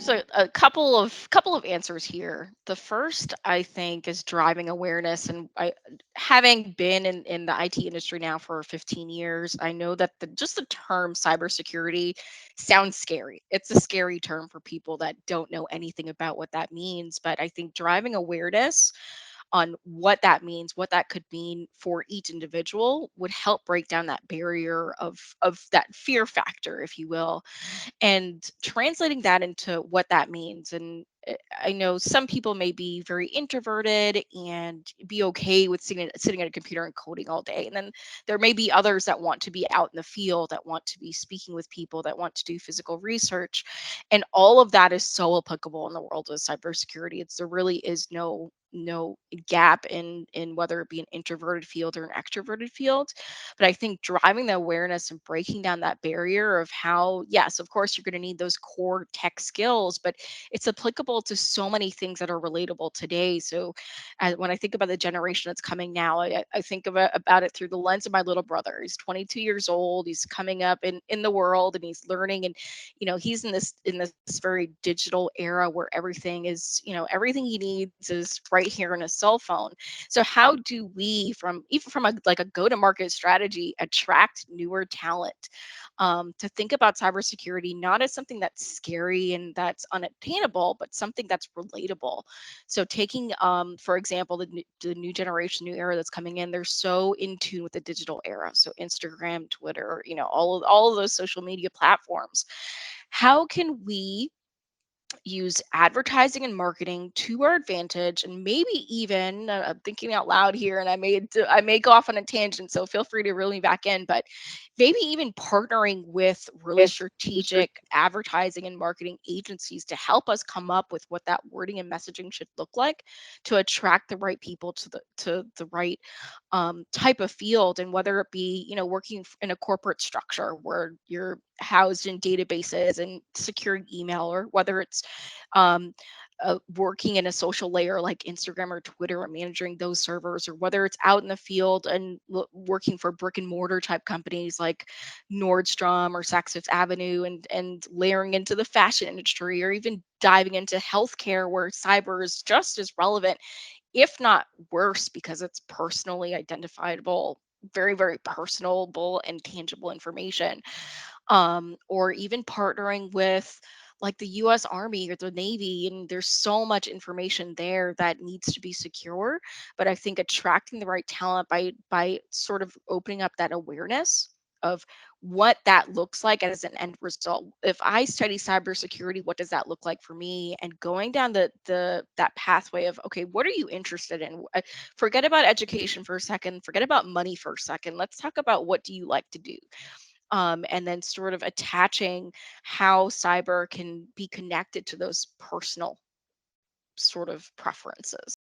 There's a couple of answers here. The first, I think, is driving awareness, and having been in the IT industry now for 15 years, I know that just the term cybersecurity sounds scary. It's a scary term for people that don't know anything about what that means. But I think driving awareness on what that means, what that could mean for each individual, would help break down that barrier of that fear factor, if you will, and translating that into what that means. And I know some people may be very introverted and be okay with sitting at a computer and coding all day, and then there may be others that want to be out in the field, that want to be speaking with people, that want to do physical research, and all of that is so applicable in the world of cybersecurity. There really is no gap in whether it be an introverted field or an extroverted field. But I think driving the awareness and breaking down that barrier of how, yes, of course, you're going to need those core tech skills, but it's applicable to so many things that are relatable today. So when I think about the generation that's coming now, I think about it through the lens of my little brother. He's 22 years old. He's coming up in the world, and he's learning, and he's in this very digital era where everything is, everything he needs is right here in a cell phone. So how do we, from even from a like a go-to-market strategy, attract newer talent, to think about cybersecurity not as something that's scary and that's unattainable, but something that's relatable? So taking, for example, the new generation, new era that's coming in, they're so in tune with the digital era. So Instagram, Twitter, all of those social media platforms. How can we use advertising and marketing to our advantage, and maybe even, I'm thinking out loud here, and I may go off on a tangent, so feel free to reel me back in, but maybe even partnering with really strategic advertising and marketing agencies to help us come up with what that wording and messaging should look like to attract the right people to the right type of field. And whether it be, working in a corporate structure where you're housed in databases and secured email, or whether it's um, working in a social layer like Instagram or Twitter and managing those servers, or whether it's out in the field and working for brick and mortar type companies like Nordstrom or Saks Fifth Avenue, and layering into the fashion industry, or even diving into healthcare where cyber is just as relevant, if not worse, because it's personally identifiable, very, very personable and tangible information. Or even partnering with like the US Army or the Navy, and there's so much information there that needs to be secure. But I think attracting the right talent by sort of opening up that awareness of what that looks like as an end result. If I study cybersecurity, what does that look like for me? And going down that pathway of, okay, what are you interested in? Forget about education for a second, forget about money for a second. Let's talk about, what do you like to do? And then sort of attaching how cyber can be connected to those personal sort of preferences.